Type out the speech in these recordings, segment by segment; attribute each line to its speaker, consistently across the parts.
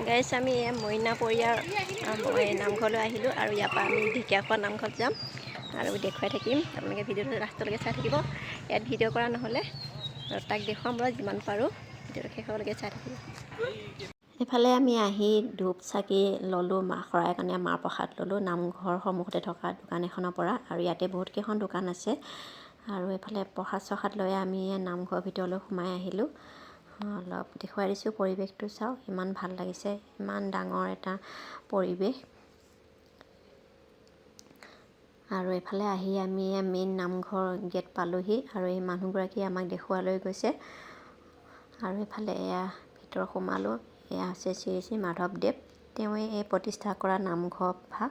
Speaker 1: গাইছ আমি মইনাপৰীয়াৰ নামঘৰলৈ আহিলোঁ আৰু ইয়াৰ পৰা আমি ঢেকীয়াখোৱা নামঘৰত যাম আৰু দেখুৱাই থাকিম। আপোনালোকে ভিডিঅ'টো লাষ্টলৈকে চাই থাকিব। ইয়াত ভিডিঅ' কৰা নহ'লে আৰু তাক দেখুৱাম বাৰু যিমান পাৰোঁ। ভিডিঅ'টো শেষলৈকে চাই থাকিব। এইফালে আমি আহি ধূপ চাকি ল'লোঁ, শৰাই কাৰণে মাহ প্ৰসাদ ল'লোঁ নামঘৰ সন্মুখতে থকা দোকান এখনৰ পৰা। আৰু ইয়াতে বহুতকেইখন দোকান আছে আৰু এইফালে প্ৰসাদ চসাদ লৈ আমি নামঘৰৰ ভিতৰলৈ সোমাই আহিলোঁ। অলপ দেখুৱাই দিছোঁ, পৰিৱেশটো চাওক, ইমান ভাল লাগিছে, ইমান ডাঙৰ এটা পৰিৱেশ। আৰু এইফালে আহি আমি মেইন নামঘৰ গেট পালোঁহি আৰু এই মানুহগৰাকী আমাক দেখুৱালৈ গৈছে। আৰু এইফালে এয়া ভিতৰ সোমালোঁ, এয়া হৈছে শ্ৰী শ্ৰী মাধৱদেৱ, তেওঁৱে এই প্ৰতিষ্ঠা কৰা নামঘৰ ভাগ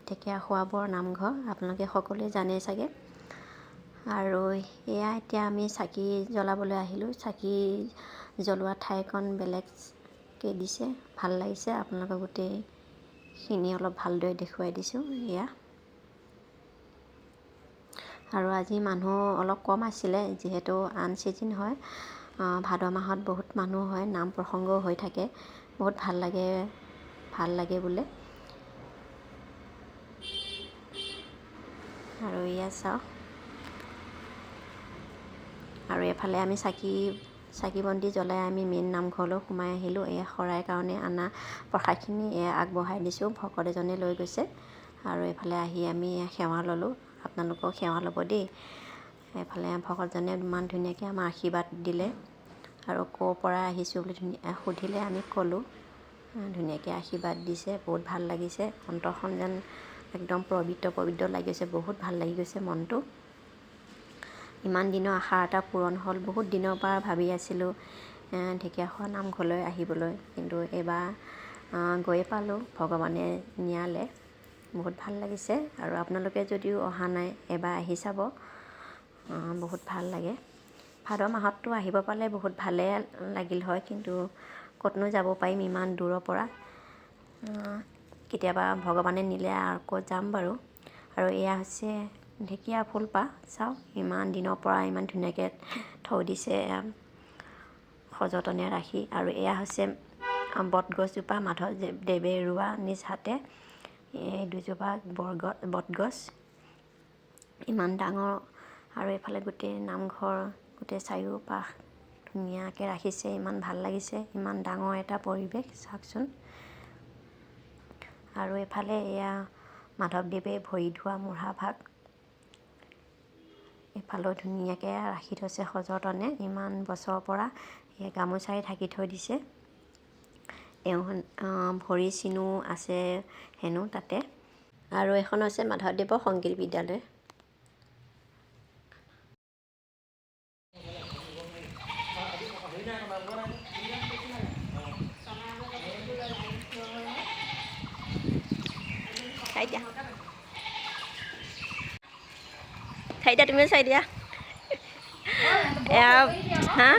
Speaker 1: ঢেকীয়াখোৱা বৰ নামঘৰ, আপোনালোকে সকলোৱে জানেই চাগে। আৰু এয়া এতিয়া আমি চাকি জ্বলাবলৈ আহিলোঁ। চাকি জ্বলোৱা ঠাইকণ বেলেগকৈ দিছে, ভাল লাগিছে। আপোনালোকক গোটেইখিনি অলপ ভালদৰে দেখুৱাই দিছোঁ এয়া। আৰু আজি মানুহ অলপ কম আছিলে, যিহেতু আন চিজন হয়, ভাদ মাহত বহুত মানুহ হয়, নাম প্ৰসংগও হৈ থাকে, বহুত ভাল লাগে বোলে। আৰু এয়া চাওক, আৰু এফালে আমি চাকি বন্তি জ্বলাই আমি মেইন নামঘৰলৈ সোমাই আহিলোঁ। এয়া শৰাই কাৰণে অনা প্ৰসাদখিনি এয়া আগবঢ়াই দিছোঁ, ভকত এজনে লৈ গৈছে। আৰু এইফালে আহি আমি সেৱা ল'লোঁ, আপোনালোকক সেৱা ল'ব দেই। এইফালে ভকতজনে ইমান ধুনীয়াকৈ আমাৰ আশীৰ্বাদ দিলে আৰু ক'ৰ পৰা আহিছোঁ বুলি সুধিলে, আমি ক'লোঁ, ধুনীয়াকৈ আশীৰ্বাদ দিছে, বহুত ভাল লাগিছে। অন্তৰখন যেন একদম পবিত্ৰ লাগিছে, বহুত ভাল লাগি গৈছে মনটো। ইমান দিনৰ আশা এটা পূৰণ হ'ল। বহুত দিনৰ পৰা ভাবি আছিলোঁ ঢেকীয়াখোৱা নামঘৰলৈ আহিবলৈ, কিন্তু এইবাৰ গৈ পালোঁ, ভগৱানে নিয়ালে, বহুত ভাল লাগিছে। আৰু আপোনালোকে যদিও অহা নাই, এবাৰ আহি চাব, বহুত ভাল লাগে। ভাদ মাহততো আহিব পালে বহুত ভালেই লাগিল হয়, কিন্তু ক'তনো যাব পাৰিম ইমান দূৰৰ পৰা। কেতিয়াবা ভগৱানে নিলে আকৌ যাম বাৰু। আৰু এয়া হৈছে ঢেকীয়া ফুলপাহ, চাওক, ইমান দিনৰ পৰা ইমান ধুনীয়াকৈ থৈ দিছে সযতনে ৰাখি। আৰু এয়া হৈছে বটগছজোপা, মাধৱদেৱে ৰোৱা নিজ হাতে, এই দুজোপা বটগছ, ইমান ডাঙৰ। আৰু এইফালে গোটেই নামঘৰ, গোটেই চাৰিওপাশ ধুনীয়াকৈ ৰাখিছে, ইমান ভাল লাগিছে, ইমান ডাঙৰ এটা পৰিৱেশ, চাওকচোন। আৰু এইফালে এয়া মাধৱদেৱে ভৰি ধোৱা মুঢ়া ভাগ, এইফালেও ধুনীয়াকৈ ৰাখি থৈছে সযতনে, ইমান বছৰৰ পৰা এই গামোচাৰে ঢাকি থৈ দিছে। তেওঁ ভৰি চিনো আছে হেনো তাতে। আৰু এখন হৈছে মাধৱদেৱৰ সংগীত বিদ্যালয়। চাই দিয়া, তুমিও চাই দিয়া। হা,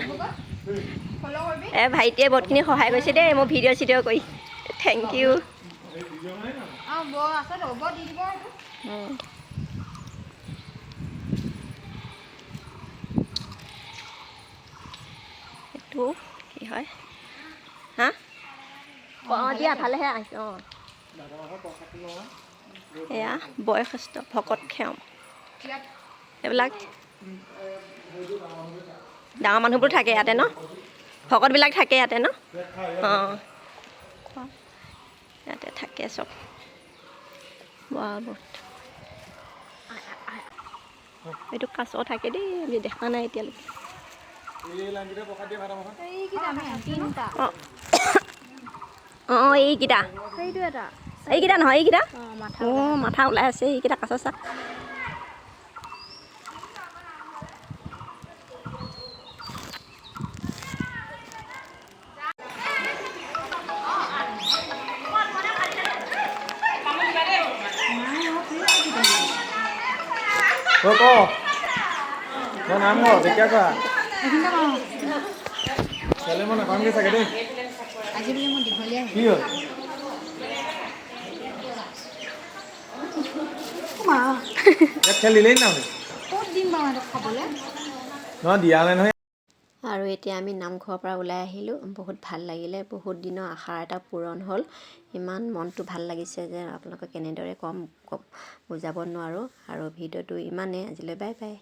Speaker 1: ভাইটিয়ে বহুতখিনি সহায় কৰিছে দেই মোৰ ভিডিঅ' চিডিঅ' কৰি, থেংক ইউ। এইটো কি হয়, হা, দিয়া ভালেহে আহিছে। এয়া বয়সস্থ ভকত ক্ষেম, এইবিলাক ডাঙৰ মানুহবোৰ থাকে ইয়াতে ন, ভকতবিলাক থাকে ইয়াতে ন, ইয়াতে থাকে চব। বহুত এইটো কাছ থাকে দেই, আমি দেখা নাই এতিয়ালৈকে। এইকেইটা নহয়, এইকেইটা মাথা ওলাই আছে, এইকেইটা কাছ চাক।
Speaker 2: নামঘৰ ঢেকীয়াখোৱা ছোৱালী মই নাপামগৈ চাগে দেই। কি হ'ল? ইয়াত খেল দিলেই নহয়, নহয় দিয়া নাই নহয়।
Speaker 1: আৰু এতিয়া আমি নামঘৰৰ পৰা ওলাই আহিলোঁ। বহুত ভাল লাগিলে, বহুত দিনৰ আশা এটা পূৰণ হ'ল। ইমান মনটো ভাল লাগিছে যে আপোনালোকক কেনেদৰে ক'ম বুজাব নোৱাৰোঁ। আৰু ভিডিঅ'টো ইমানেই, আজিলৈ বাই বাই।